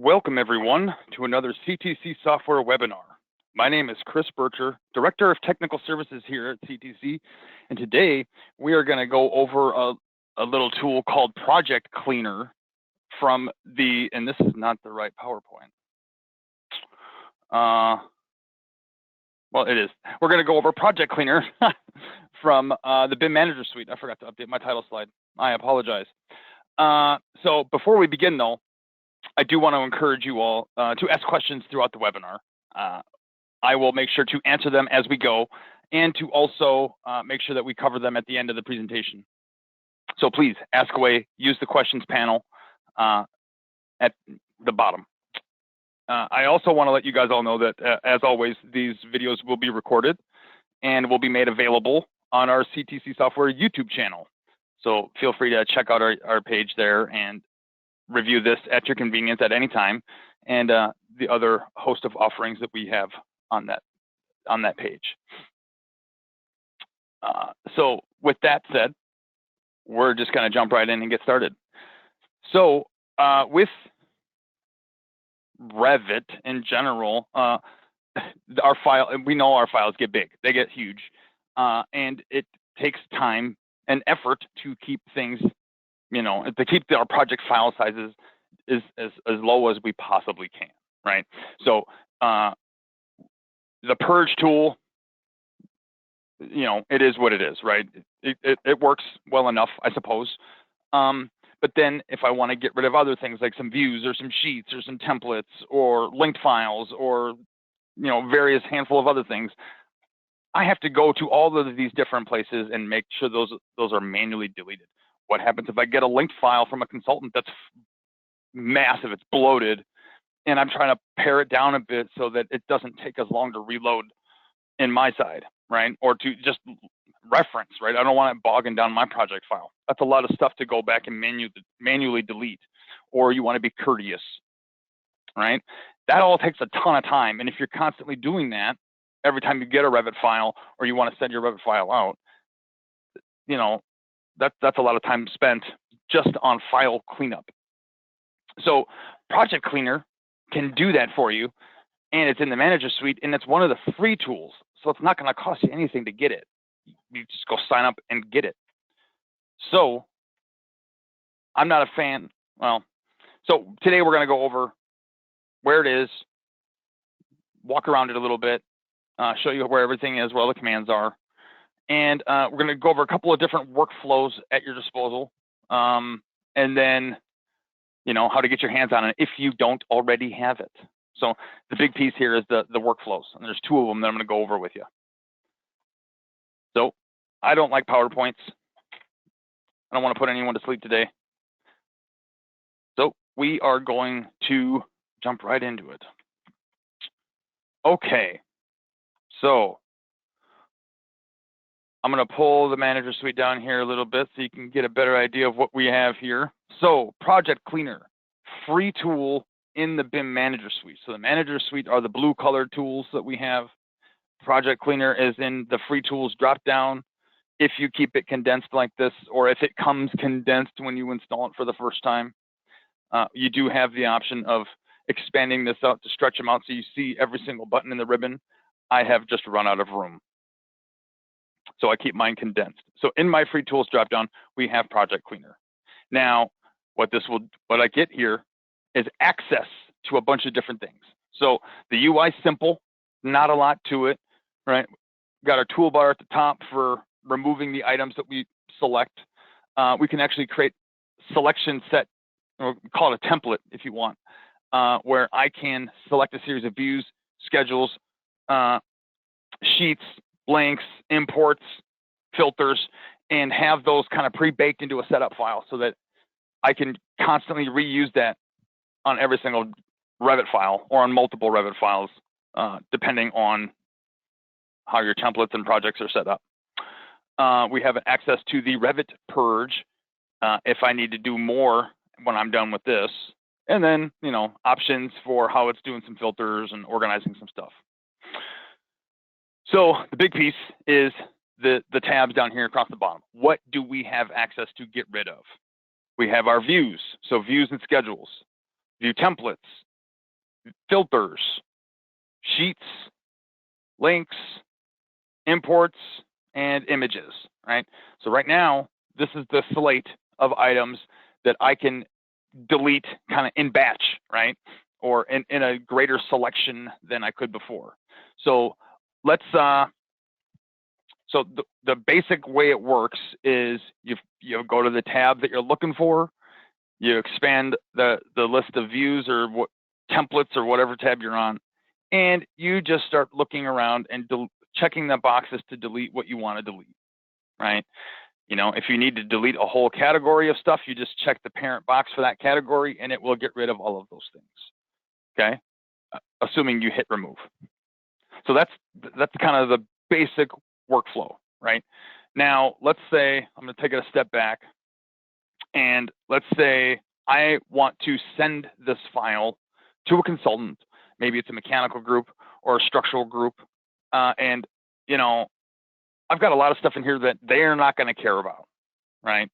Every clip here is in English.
Welcome everyone to another CTC software webinar. My name is Chris Bircher, Director of Technical Services here at CTC, and today we are going to go over a little tool called Project Cleaner from the, and this is not the right PowerPoint. Well, it is. We're going to go over Project Cleaner from the BIM Manager Suite. I forgot to update my title slide. I apologize. So before we begin though, I do want to encourage you all to ask questions throughout the webinar. I will make sure to answer them as we go and to also make sure that we cover them at the end of the presentation. So please ask away, use the questions panel at the bottom. I also want to let you guys all know that, as always, these videos will be recorded and will be made available on our CTC Software YouTube channel. So feel free to check out our page there and review this at your convenience at any time, and the other host of offerings that we have on that page. So with that said, we're just going to jump right in and get started. So with Revit in general, we know our files get big, they get huge, and it takes time and effort to keep things, to keep our project file sizes as low as we possibly can, right? So the purge tool, it is what it is, right? It works well enough, I suppose. But then if I want to get rid of other things like some views or some sheets or some templates or linked files or, various handful of other things, I have to go to all of these different places and make sure those are manually deleted. What happens if I get a linked file from a consultant that's massive, it's bloated, and I'm trying to pare it down a bit so that it doesn't take as long to reload in my side, right? Or to just reference, right? I don't want it bogging down my project file. That's a lot of stuff to go back and manually delete, or you want to be courteous, right? That all takes a ton of time. And if you're constantly doing that, every time you get a Revit file or you want to send your Revit file out, that's a lot of time spent just on file cleanup. So Project Cleaner can do that for you, and it's in the Manager Suite, and it's one of the free tools. So it's not going to cost you anything to get it. You just go sign up and get it. So I'm not a fan. Well, so today we're going to go over where it is, walk around it a little bit, show you where everything is, where all the commands are. And we're going to go over a couple of different workflows at your disposal, and then, how to get your hands on it if you don't already have it. So the big piece here is the workflows, and there's two of them that I'm going to go over with you. So I don't like PowerPoints. I don't want to put anyone to sleep today. So we are going to jump right into it. Okay, so I'm going to pull the Manager Suite down here a little bit so you can get a better idea of what we have here. So Project Cleaner, free tool in the BIM Manager Suite. So the Manager Suite are the blue colored tools that we have. Project Cleaner is in the free tools drop down. If you keep it condensed like this, or if it comes condensed when you install it for the first time, you do have the option of expanding this out to stretch them out so you see every single button in the ribbon. I have just run out of room, so I keep mine condensed. So in my free tools dropdown, we have Project Cleaner. Now, what I get here is access to a bunch of different things. So the UI is simple, not a lot to it, right? Got our toolbar at the top for removing the items that we select. We can actually create selection set, or call it a template if you want, where I can select a series of views, schedules, sheets, links, imports, filters, and have those kind of pre-baked into a setup file so that I can constantly reuse that on every single Revit file or on multiple Revit files, depending on how your templates and projects are set up. We have access to the Revit purge if I need to do more when I'm done with this. And then, options for how it's doing some filters and organizing some stuff. So the big piece is the tabs down here across the bottom. What do we have access to get rid of? We have our views, so views and schedules, view templates, filters, sheets, links, imports, and images, right? So right now, this is the slate of items that I can delete kind of in batch, right? Or in a greater selection than I could before. So let's, so the basic way it works is you go to the tab that you're looking for, you expand the list of views or what templates or whatever tab you're on, and you just start looking around and checking the boxes to delete what you want to delete, right? You know, if you need to delete a whole category of stuff, you just check the parent box for that category and it will get rid of all of those things, okay? Assuming you hit remove. So that's kind of the basic workflow, right? Now, let's say, I'm gonna take it a step back, and let's say I want to send this file to a consultant, maybe it's a mechanical group or a structural group, and, you know, I've got a lot of stuff in here that they're not gonna care about, right?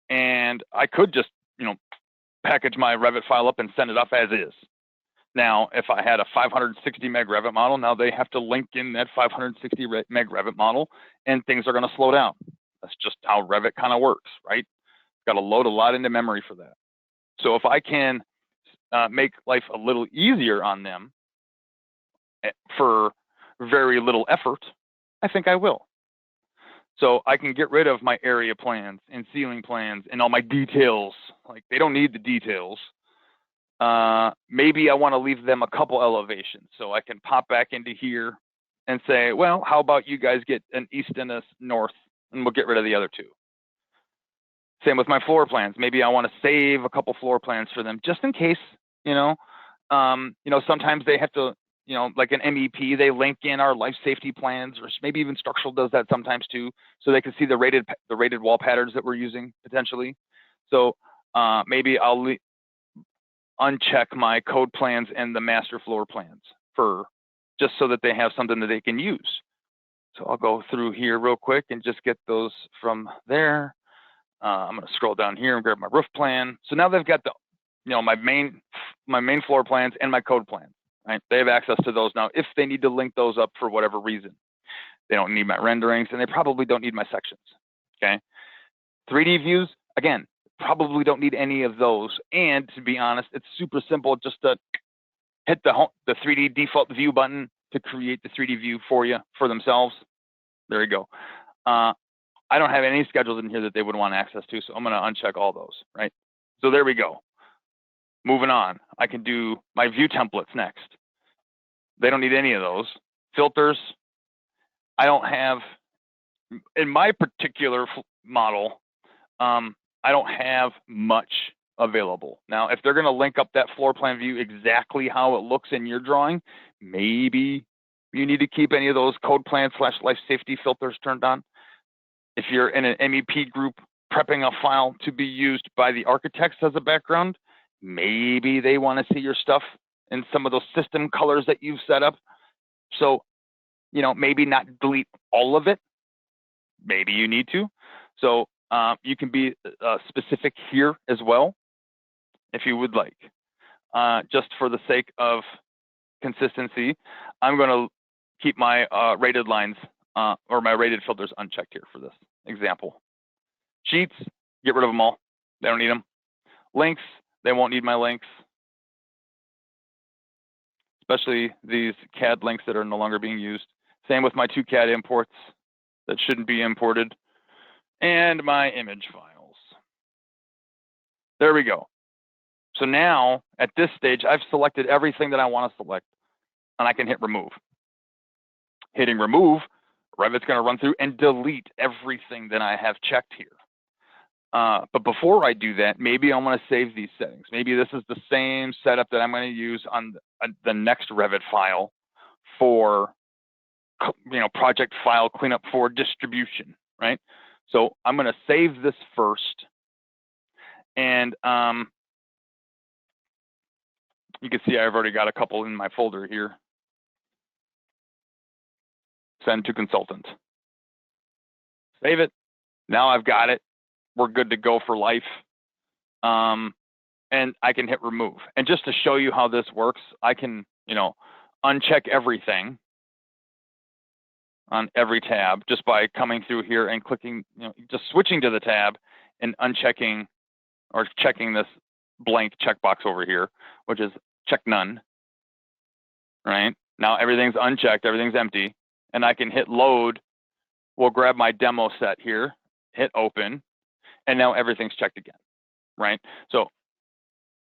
And I could just, you know, package my Revit file up and send it up as is. Now, if I had a 560 meg Revit model, now they have to link in that 560 meg Revit model, and things are going to slow down. That's just how Revit kind of works, right? Got to load a lot into memory for that. So if I can make life a little easier on them for very little effort, I think I will. So I can get rid of my area plans and ceiling plans and all my details. Like, they don't need the details. Maybe I want to leave them a couple elevations, so I can pop back into here and say, well, how about you guys get an east and a north, and we'll get rid of the other two. Same with my floor plans. Maybe I want to save a couple floor plans for them just in case, you know. Sometimes they have to, you know, like an MEP, they link in our life safety plans, or maybe even structural does that sometimes too, so they can see the rated wall patterns that we're using potentially. So maybe I'll uncheck my code plans and the master floor plans for just so that they have something that they can use. So I'll go through here real quick and just get those from there. I'm going to scroll down here and grab my roof plan. So now they've got the, you know, my main floor plans and my code plans, right? They have access to those now if they need to link those up for whatever reason. They don't need my renderings, and they probably don't need my sections, okay? 3D views, again, probably don't need any of those. And to be honest, it's super simple just to hit the 3D default view button to create the 3D view for you, for themselves. There you go. I don't have any schedules in here that they would want access to, so I'm going to uncheck all those, right? So there we go. Moving on, I can do my view templates next. They don't need any of those. Filters, I don't have, in my particular model, I don't have much available. Now, if they're going to link up that floor plan view exactly how it looks in your drawing, maybe you need to keep any of those code plan / life safety filters turned on. If you're in an MEP group prepping a file to be used by the architects as a background, maybe they want to see your stuff in some of those system colors that you've set up. So, you know, maybe not delete all of it. Maybe you need to. So you can be specific here as well, if you would like. Just for the sake of consistency, I'm going to keep my rated lines or my rated filters unchecked here for this example. Sheets, get rid of them all. They don't need them. Links, they won't need my links, especially these CAD links that are no longer being used. Same with my 2 CAD imports that shouldn't be imported, and my image files. There we go. So now, at this stage, I've selected everything that I want to select, and I can hit remove. Hitting remove, Revit's going to run through and delete everything that I have checked here. But before I do that, maybe I'm going to save these settings. Maybe this is the same setup that I'm going to use on the next Revit file for, you know, project file cleanup for distribution, right? So I'm going to save this first, and you can see I've already got a couple in my folder here. Send to consultant. Save it. Now I've got it. We're good to go for life. and I can hit remove. And just to show you how this works, I can, uncheck everything on every tab just by coming through here and clicking, just switching to the tab and unchecking or checking this blank checkbox over here, which is check none, right? Now everything's unchecked, everything's empty, and I can hit load. We'll grab my demo set here, hit open, and now everything's checked again, right? So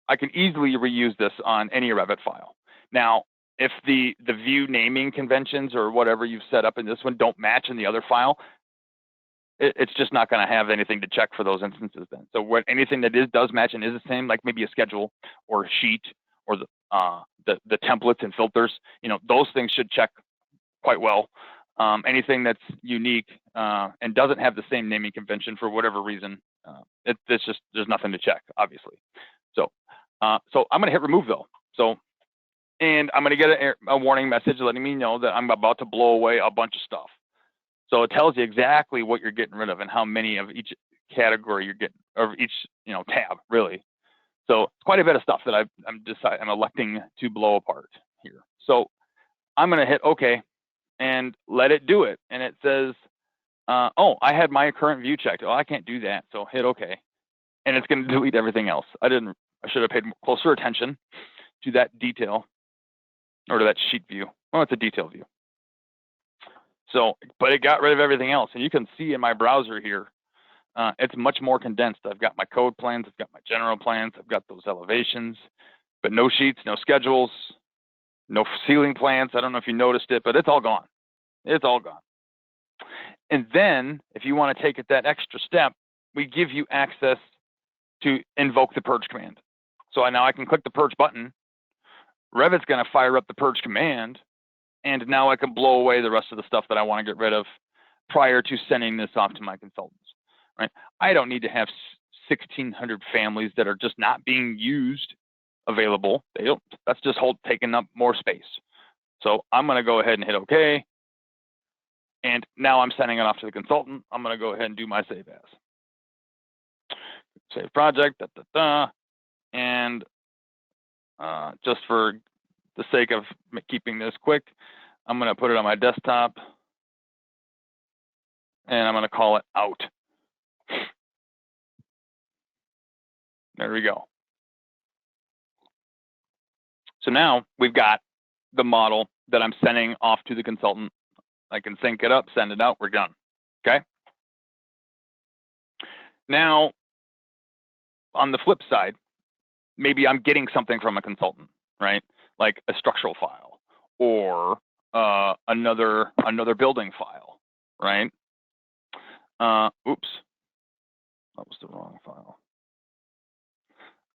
I can easily reuse this on any Revit file. Now, if the view naming conventions or whatever you've set up in this one don't match in the other file, it's just not going to have anything to check for those instances then. So what anything that does match and is the same, like maybe a schedule or a sheet or the templates and filters, those things should check quite well. Anything that's unique and doesn't have the same naming convention for whatever reason, it's just, there's nothing to check, obviously. So I'm going to hit remove though. And I'm going to get a warning message letting me know that I'm about to blow away a bunch of stuff. So it tells you exactly what you're getting rid of and how many of each category you're getting, or each tab, really. So it's quite a bit of stuff that I'm electing to blow apart here. So I'm going to hit OK and let it do it. And it says, oh, I had my current view checked. Oh, I can't do that. So hit OK. And it's going to delete everything else. I should have paid closer attention to that detail, or to that sheet view. Well, it's a detail view. So, but it got rid of everything else. And you can see in my browser here, it's much more condensed. I've got my code plans, I've got my general plans, I've got those elevations, but no sheets, no schedules, no ceiling plans. I don't know if you noticed it, but it's all gone. It's all gone. And then if you want to take it that extra step, we give you access to invoke the purge command. So now I can click the purge button. Revit's going to fire up the purge command, and now I can blow away the rest of the stuff that I want to get rid of prior to sending this off to my consultants, right? I don't need to have 1,600 families that are just not being used available. That's just taking up more space. So I'm going to go ahead and hit OK. And now I'm sending it off to the consultant. I'm going to go ahead and do my save as. Save project, and just for the sake of keeping this quick, I'm going to put it on my desktop, and I'm going to call it out. There we go. So now we've got the model that I'm sending off to the consultant. I can sync it up, send it out, we're done. Okay. Now, on the flip side, maybe I'm getting something from a consultant, right? Like a structural file or another building file, right? Oops, that was the wrong file.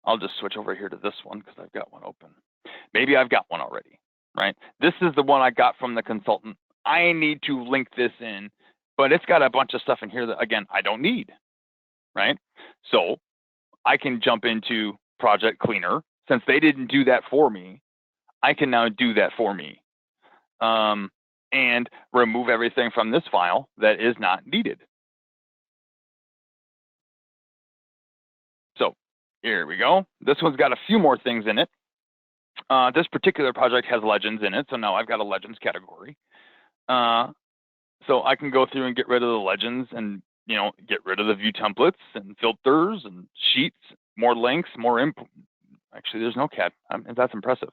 I'll just switch over here to this one because I've got one open. Maybe I've got one already, right? This is the one I got from the consultant. I need to link this in, but it's got a bunch of stuff in here that, again, I don't need, right? So I can jump into Project Cleaner. Since they didn't do that for me, I can now do that for me and remove everything from this file that is not needed. So here we go. This one's got a few more things in it. This particular project has legends in it, so now I've got a legends category. So I can go through and get rid of the legends and get rid of the view templates and filters and sheets, more links, more input. Actually, there's no cat. That's impressive.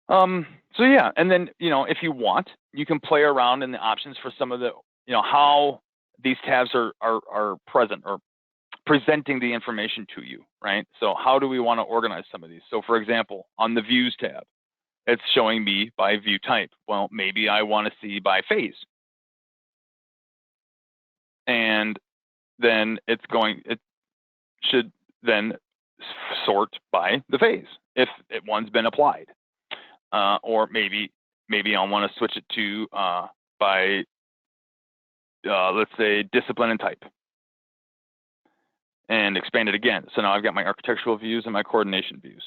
So yeah, and then if you want, you can play around in the options for some of the how these tabs are present or presenting the information to you, right? So how do we want to organize some of these? So for example, on the views tab, it's showing me by view type. Well, maybe I want to see by phase. And then it should then sort by the phase if one's been applied. Or maybe I want to switch it to by, let's say, discipline and type. And expand it again. So now I've got my architectural views and my coordination views.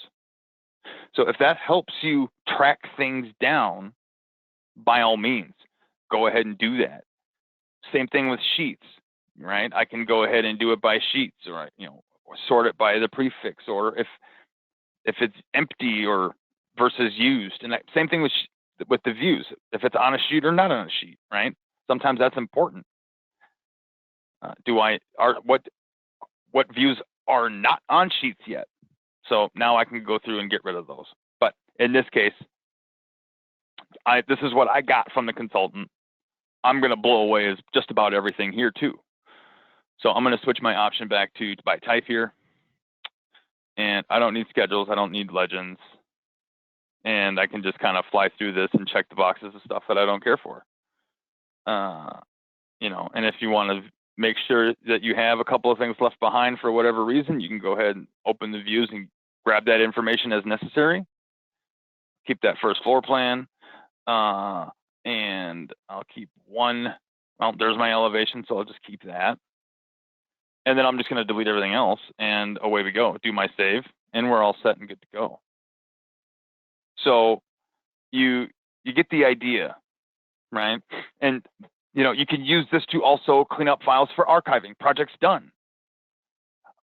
So if that helps you track things down, by all means, go ahead and do that. Same thing with sheets, right? I can go ahead and do it by sheets, or sort it by the prefix, or if it's empty or versus used. And same thing with the views, if it's on a sheet or not on a sheet, right? Sometimes that's important. What views are not on sheets yet? So now I can go through and get rid of those. But in this case, this is what I got from the consultant. I'm going to blow away is just about everything here too. So I'm going to switch my option back to by type here. And I don't need schedules. I don't need legends. And I can just kind of fly through this and check the boxes of stuff that I don't care for. And if you want to make sure that you have a couple of things left behind for whatever reason, you can go ahead and open the views and grab that information as necessary. Keep that first floor plan. And I'll keep one. Well, there's my elevation, so I'll just keep that. And then I'm just going to delete everything else, and away we go. Do my save, and we're all set and good to go. So you get the idea, right? And you can use this to also clean up files for archiving. Project's done.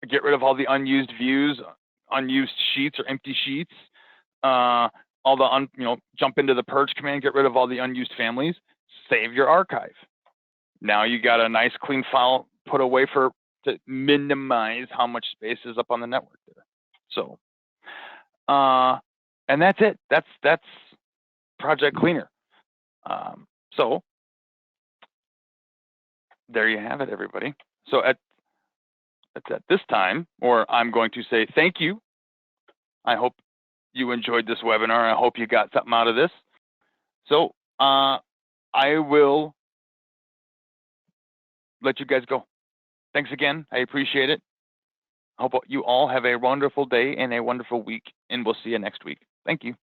Get rid of all the unused views, unused sheets or empty sheets. All the jump into the purge command, get rid of all the unused families. Save your archive. Now you got a nice clean file put away to minimize how much space is up on the network there. So, and that's it. That's Project Cleaner. So there you have it, everybody. So at this time, or I'm going to say thank you. I hope you enjoyed this webinar. I hope you got something out of this. So I will let you guys go. Thanks again. I appreciate it. I hope you all have a wonderful day and a wonderful week, and we'll see you next week. Thank you.